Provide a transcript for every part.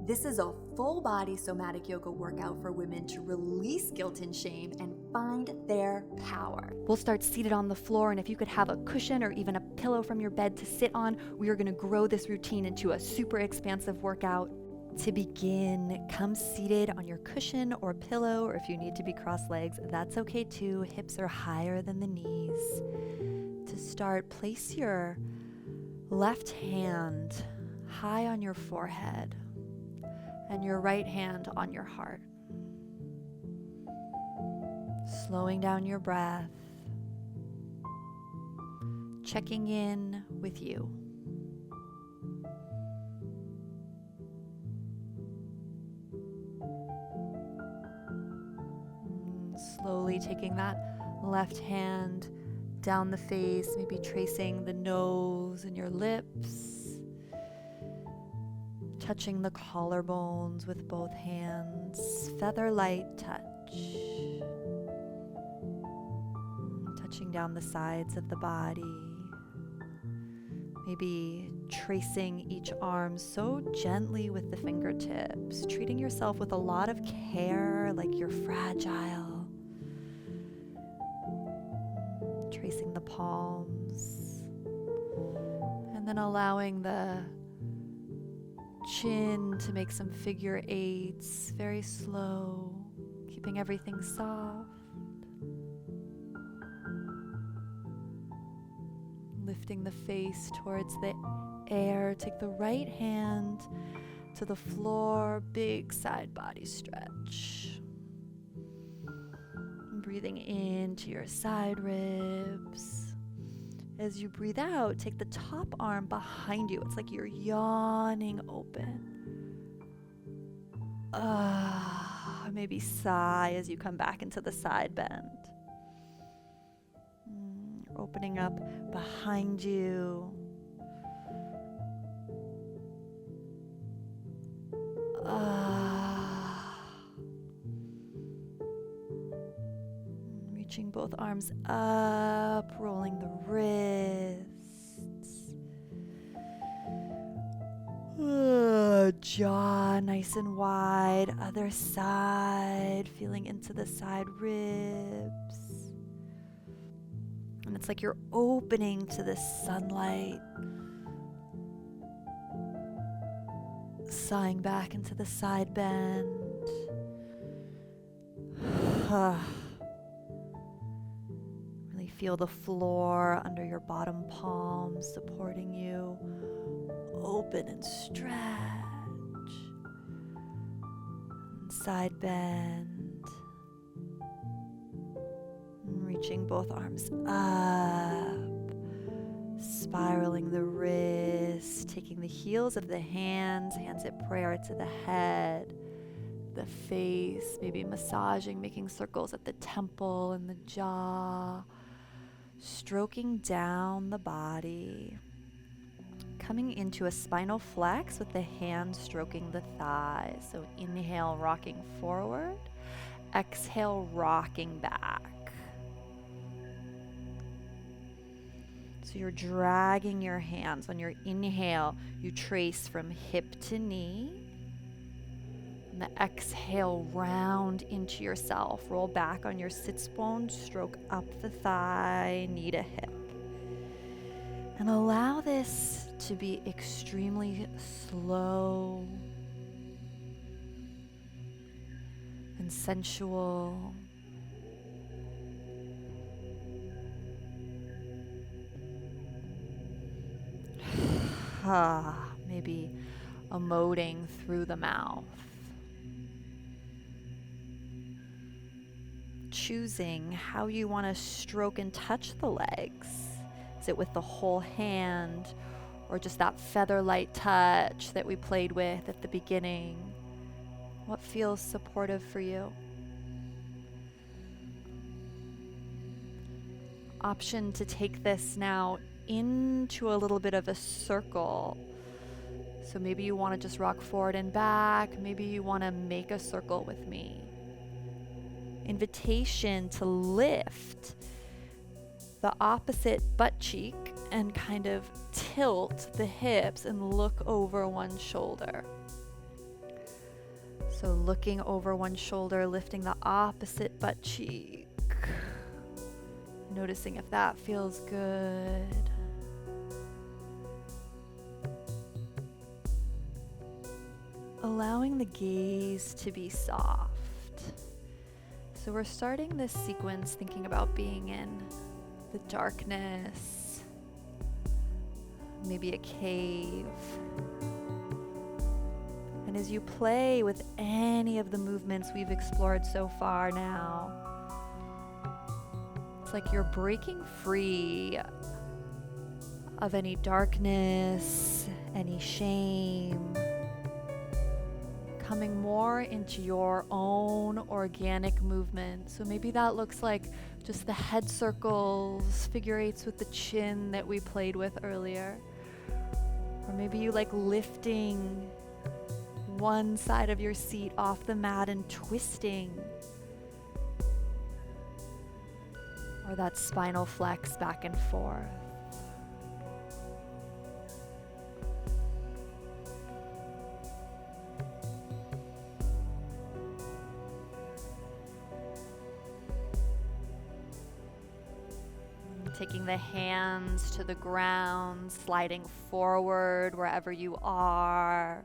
This is a full body somatic yoga workout for women to release guilt and shame and find their power. We'll start seated on the floor, and if you could have a cushion or even a pillow from your bed to sit on, we are going to grow this routine into a super expansive workout. To begin, come seated on your cushion or pillow, or if you need to be cross legs, that's okay too. Hips are higher than the knees. To start, place your left hand high on your forehead and your right hand on your heart. Slowing down your breath, checking in with you. Slowly taking that left hand down the face, maybe tracing the nose and your lips, touching the collarbones with both hands, feather light touch, touching down the sides of the body, maybe tracing each arm so gently with the fingertips, treating yourself with a lot of care, like you're fragile, tracing the palms, and then allowing the chin to make some figure eights, very slow, keeping everything soft. Lifting the face towards the air. Take the right hand to the floor, big side body stretch. Breathing into your side ribs. As you breathe out, take the top arm behind you. It's like you're yawning open. Maybe sigh as you come back into the side bend. Opening up behind you. Reaching both arms up, rolling the wrists. Jaw nice and wide, other side, feeling into the side ribs. And it's like you're opening to the sunlight. Sighing back into the side bend. Really feel the floor under your bottom palms supporting you. Open and stretch. And side bend. Reaching both arms up. Spiraling the wrists. Taking the heels of the hands at prayer to the head. The face, maybe massaging, making circles at the temple and the jaw. Stroking down the body. Coming into a spinal flex with the hand stroking the thighs. So inhale, rocking forward. Exhale, rocking back. So you're dragging your hands. On your inhale, you trace from hip to knee. And the exhale, round into yourself. Roll back on your sits bone, stroke up the thigh, knee to hip. And allow this to be extremely slow and sensual. Maybe emoting through the mouth. Choosing how you want to stroke and touch the legs. Is it with the whole hand or just that feather light touch that we played with at the beginning? What feels supportive for you? Option to take this now into a little bit of a circle. So maybe you want to just rock forward and back. Maybe you want to make a circle with me. Invitation to lift the opposite butt cheek and kind of tilt the hips and look over one shoulder. So looking over one shoulder, lifting the opposite butt cheek. Noticing if that feels good. Allowing the gaze to be soft. So we're starting this sequence thinking about being in the darkness, maybe a cave. And as you play with any of the movements we've explored so far now, it's like you're breaking free of any darkness, any shame, coming more into your own organic movement. So maybe that looks like just the head circles, figure eights with the chin that we played with earlier. Or maybe you like lifting one side of your seat off the mat and twisting. Or that spinal flex back and forth. Taking the hands to the ground, sliding forward wherever you are.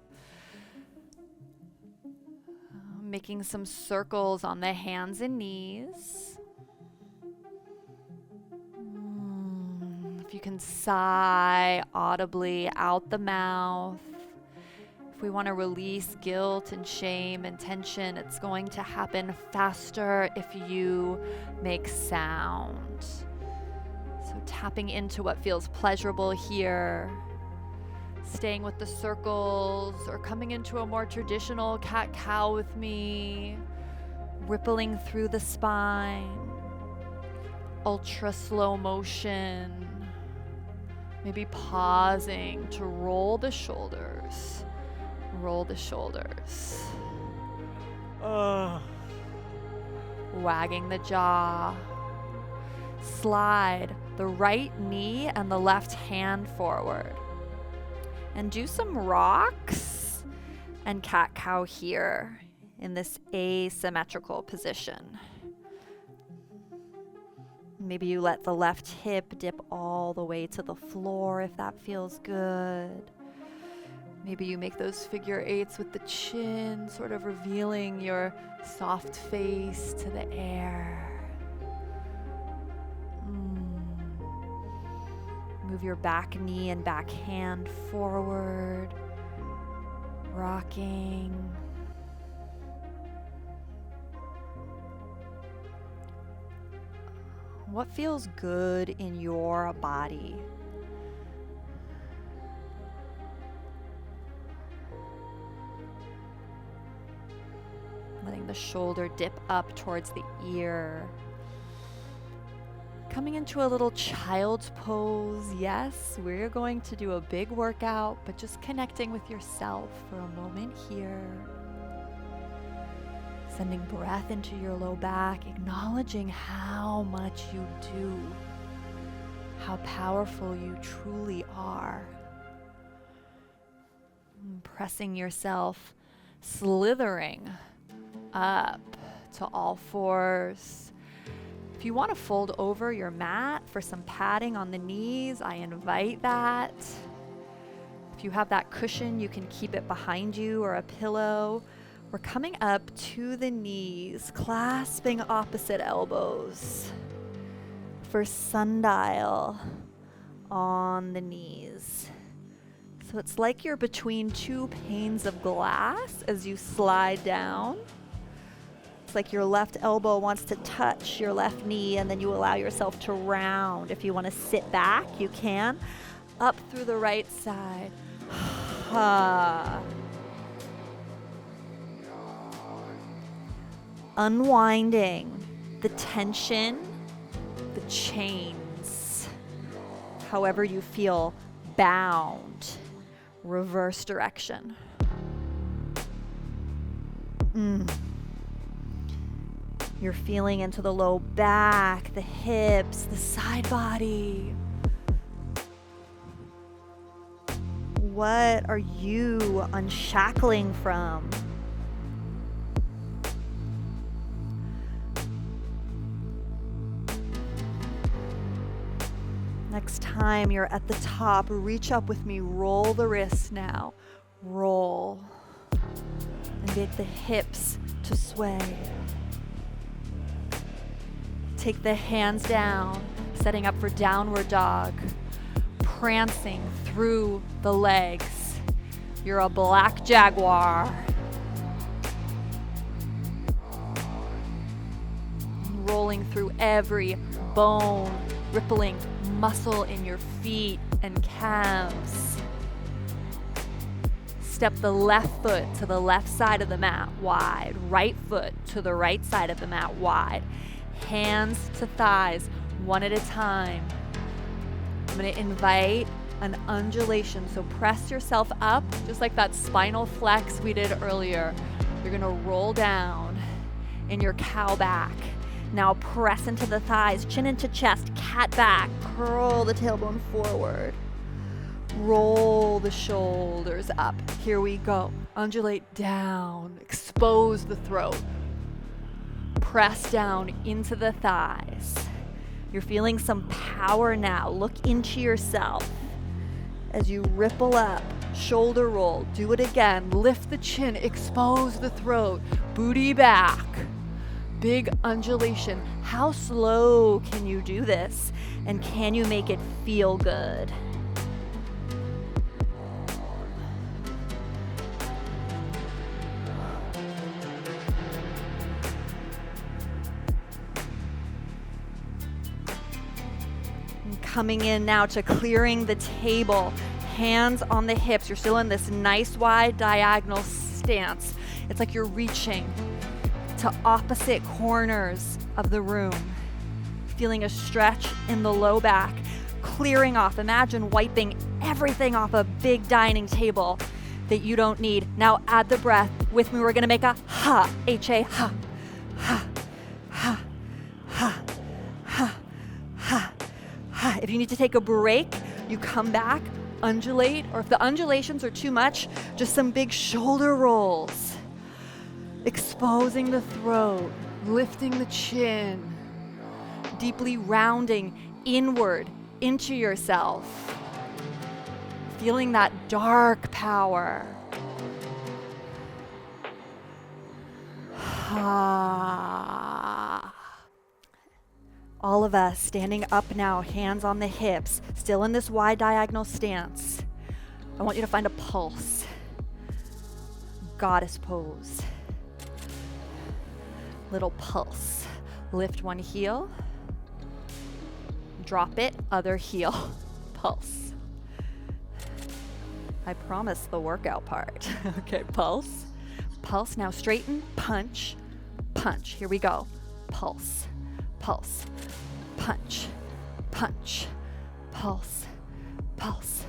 Making some circles on the hands and knees. If you can sigh audibly out the mouth. If we want to release guilt and shame and tension, it's going to happen faster if you make sound. So tapping into what feels pleasurable here. Staying with the circles or coming into a more traditional cat-cow with me. Rippling through the spine. Ultra slow motion. Maybe pausing to roll the shoulders. Roll the shoulders. Wagging the jaw. Slide the right knee and the left hand forward. And do some rocks and cat-cow here in this asymmetrical position. Maybe you let the left hip dip all the way to the floor if that feels good. Maybe you make those figure eights with the chin, sort of revealing your soft face to the air. Move your back knee and back hand forward, rocking. What feels good in your body? Letting the shoulder dip up towards the ear. Coming into a little child's pose. Yes, we're going to do a big workout, but just connecting with yourself for a moment here. Sending breath into your low back, acknowledging how much you do, how powerful you truly are. Pressing yourself, slithering up to all fours. If you want to fold over your mat for some padding on the knees, I invite that. If you have that cushion, you can keep it behind you or a pillow. We're coming up to the knees, clasping opposite elbows for sundial on the knees. So it's like you're between two panes of glass as you slide down. It's like your left elbow wants to touch your left knee, and then you allow yourself to round. If you want to sit back, you can. Up through the right side. Unwinding the tension, the chains, however you feel bound. Reverse direction. You're feeling into the low back, the hips, the side body. What are you unshackling from? Next time you're at the top, reach up with me. Roll the wrists now. Roll. And get the hips to sway. Take the hands down, setting up for downward dog. Prancing through the legs. You're a black jaguar. Rolling through every bone, rippling muscle in your feet and calves. Step the left foot to the left side of the mat wide. Right foot to the right side of the mat wide. Hands to thighs, one at a time. I'm going to invite an undulation. So press yourself up, just like that spinal flex we did earlier. You're going to roll down in your cow back. Now press into the thighs, chin into chest, cat back. Curl the tailbone forward. Roll the shoulders up. Here we go. Undulate down. Expose the throat. Press down into the thighs. You're feeling some power now. Look into yourself. As you ripple up, shoulder roll. Do it again. Lift the chin. Expose the throat. Booty back. Big undulation. How slow can you do this? And can you make it feel good? And coming in now to clearing the table. Hands on the hips. You're still in this nice wide diagonal stance. It's like you're reaching to opposite corners of the room. Feeling a stretch in the low back, clearing off. Imagine wiping everything off a big dining table that you don't need. Now add the breath with me. We're gonna make a ha, H-A, ha, ha, ha, ha, ha, ha, ha. If you need to take a break, you come back, undulate, or if the undulations are too much, just some big shoulder rolls. Exposing the throat, lifting the chin, deeply rounding inward into yourself. Feeling that dark power. All of us standing up now, hands on the hips, still in this wide diagonal stance. I want you to find a pulse. Goddess pose. Little pulse. Lift one heel. Drop it, other heel. Pulse. I promise the workout part. Okay, pulse. Pulse. Now straighten, punch, punch. Here we go. Pulse, pulse, punch, punch, pulse, pulse,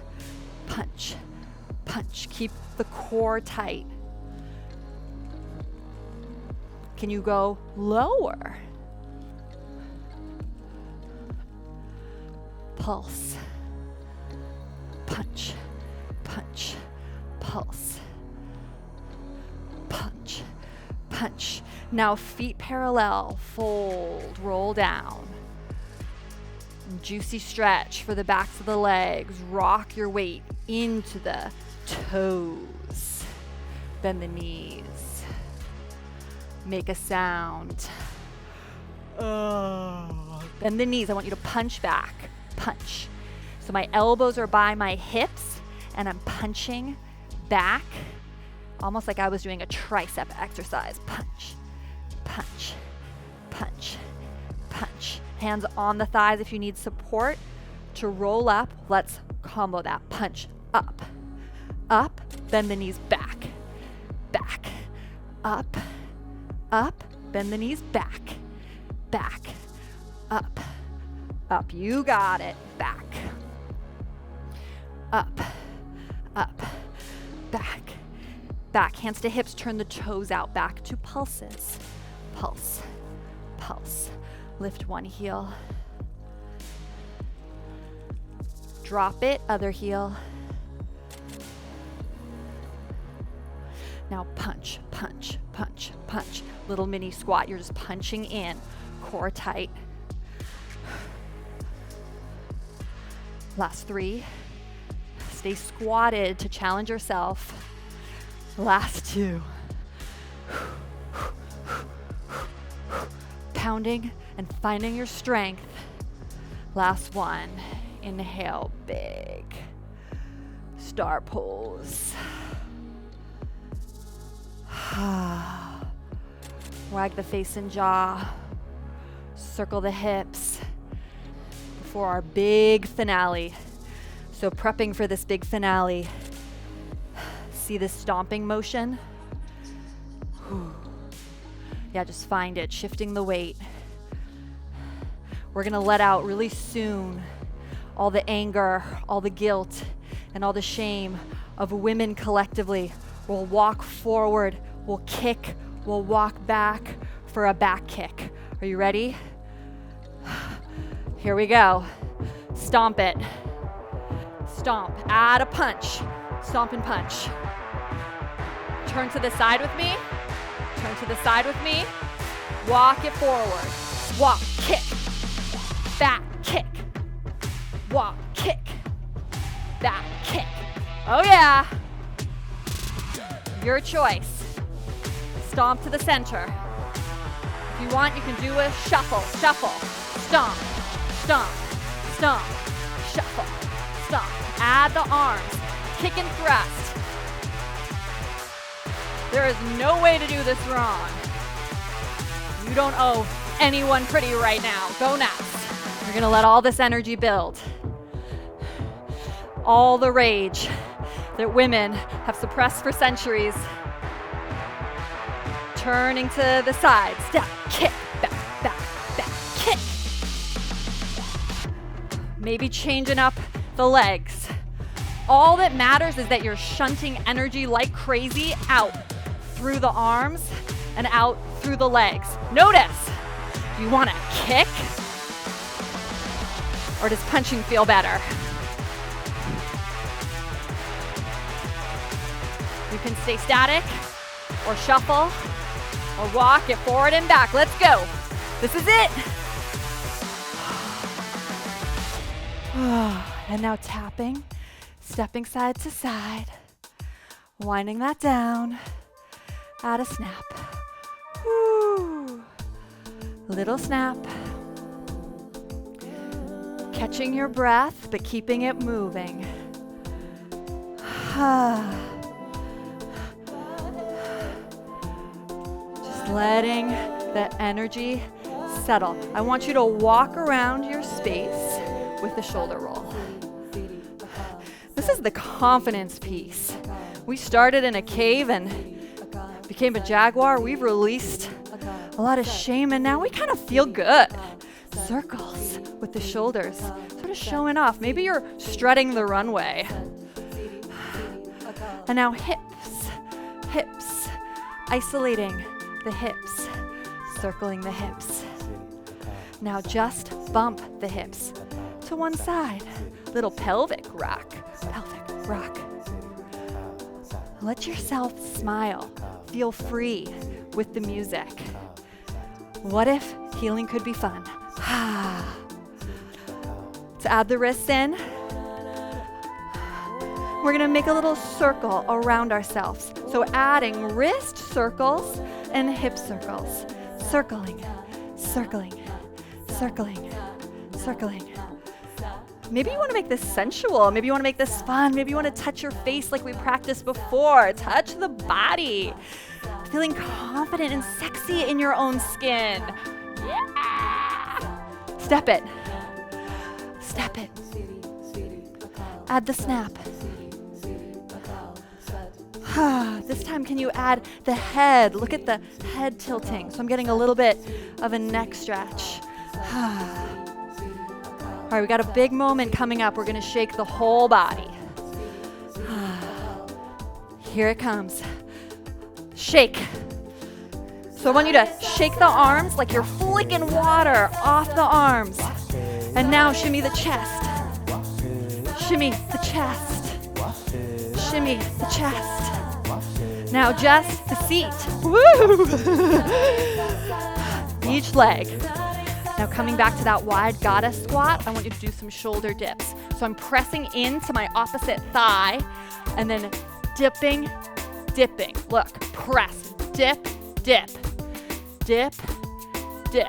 punch, punch. Keep the core tight. Can you go lower? Pulse, punch, punch, pulse, punch, punch. Now feet parallel, fold, roll down. Juicy stretch for the backs of the legs. Rock your weight into the toes. Bend the knees. Make a sound. Bend the knees. I want you to punch back. Punch. So my elbows are by my hips and I'm punching back, almost like I was doing a tricep exercise. Punch, punch, punch, punch. Hands on the thighs if you need support to roll up. Let's combo that. Punch, up, up, bend the knees back, back, up, up, bend the knees back, back, up, up. You got it. Back, up, up, back, back. Hands to hips, turn the toes out, back to pulses. Pulse, pulse. Lift one heel. Drop it, other heel. Now punch, punch, punch, punch. Little mini squat. You're just punching in. Core tight. Last 3. Stay squatted to challenge yourself. Last 2. Pounding and finding your strength. Last 1. Inhale, big. Star pose. Wag the face and jaw. Circle the hips before our big finale. So prepping for this big finale. See this stomping motion? Yeah, just find it, shifting the weight. We're gonna let out really soon all the anger, all the guilt, and all the shame of women collectively. We'll walk forward, we'll kick, we'll walk back for a back kick. Are you ready? Here we go. Stomp it. Stomp, add a punch. Stomp and punch. Turn to the side with me. Turn to the side with me. Walk it forward. Walk, kick. Back, kick. Walk, kick. Back, kick. Oh yeah. Your choice. Stomp to the center. If you want, you can do a shuffle, shuffle. Stomp, stomp, stomp, shuffle, stomp. Add the arms. Kick and thrust. There is no way to do this wrong. You don't owe anyone pretty right now. Go nuts. You're gonna let all this energy build. All the rage that women have suppressed for centuries. Turning to the side. Step, kick, back, back, back, kick. Maybe changing up the legs. All that matters is that you're shunting energy like crazy out through the arms and out through the legs. Notice, do you want to kick? Or does punching feel better? You can stay static or shuffle or walk it forward and back. Let's go. This is it. And now tapping, stepping side to side, winding that down. Add a snap. Woo. Little snap. Catching your breath, but keeping it moving. Just letting the energy settle. I want you to walk around your space with the shoulder roll. This is the confidence piece. We started in a cave and became a jaguar. We've released a lot of shame and now we kind of feel good. Circles with the shoulders, sort of showing off. Maybe you're strutting the runway. And now hips, hips, isolating the hips, circling the hips. Now just bump the hips to one side. Little pelvic rock, pelvic rock. Let yourself smile, feel free with the music. What if healing could be fun? To add the wrists in, we're gonna make a little circle around ourselves. So adding wrist circles and hip circles. Circling, circling, circling, circling. Maybe you wanna make this sensual. Maybe you wanna make this fun. Maybe you wanna touch your face like we practiced before. Touch the body. Feeling confident and sexy in your own skin. Yeah! Step it. Step it. Add the snap. This time, can you add the head? Look at the head tilting. So I'm getting a little bit of a neck stretch. All right, we got a big moment coming up. We're gonna shake the whole body. Here it comes. Shake. So I want you to shake the arms like you're flicking water off the arms. And now shimmy the chest. Shimmy the chest. Shimmy the chest. Now just the seat. Woo! Each leg. Now coming back to that wide goddess squat, I want you to do some shoulder dips. So I'm pressing into my opposite thigh and then dipping. Look, press, dip, dip, dip, dip.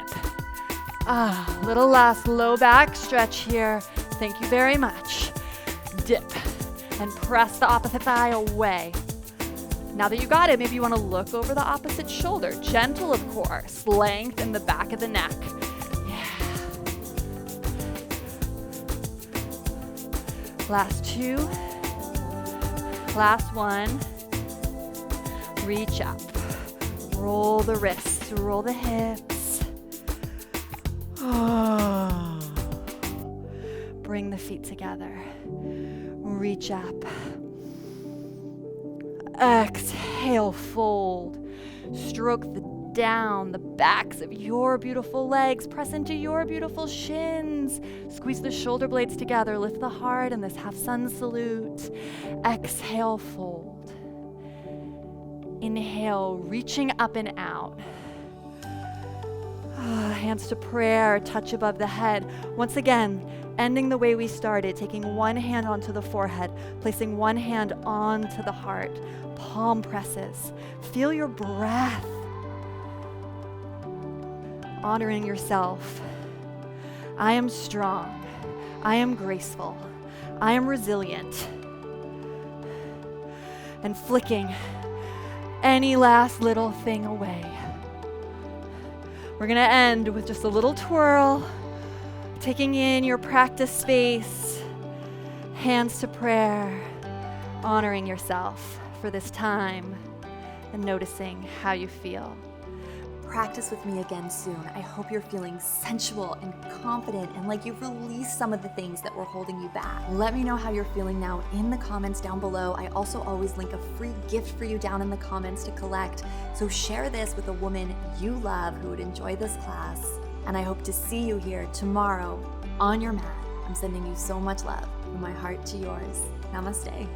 Little last low back stretch here. Thank you very much. Dip and press the opposite thigh away. Now that you got it, maybe you want to look over the opposite shoulder. Gentle, of course. Length in the back of the neck. Yeah. Last two. Last one. Reach up. Roll the wrists, roll the hips. Bring the feet together. Reach up. Exhale, fold. Stroke down the backs of your beautiful legs. Press into your beautiful shins. Squeeze the shoulder blades together. Lift the heart in this half sun salute. Exhale, fold. Inhale, reaching up and out. Hands to prayer, touch above the head. Once again, ending the way we started, taking one hand onto the forehead, placing one hand onto the heart. Palm presses. Feel your breath. Honoring yourself. I am strong. I am graceful. I am resilient. And flicking any last little thing away. We're gonna end with just a little twirl, taking in your practice space, hands to prayer, honoring yourself for this time and noticing how you feel. Practice with me again soon. I hope you're feeling sensual and confident and like you've released some of the things that were holding you back. Let me know how you're feeling now in the comments down below. I also always link a free gift for you down in the comments to collect. So share this with a woman you love who would enjoy this class. And I hope to see you here tomorrow on your mat. I'm sending you so much love from my heart to yours. Namaste.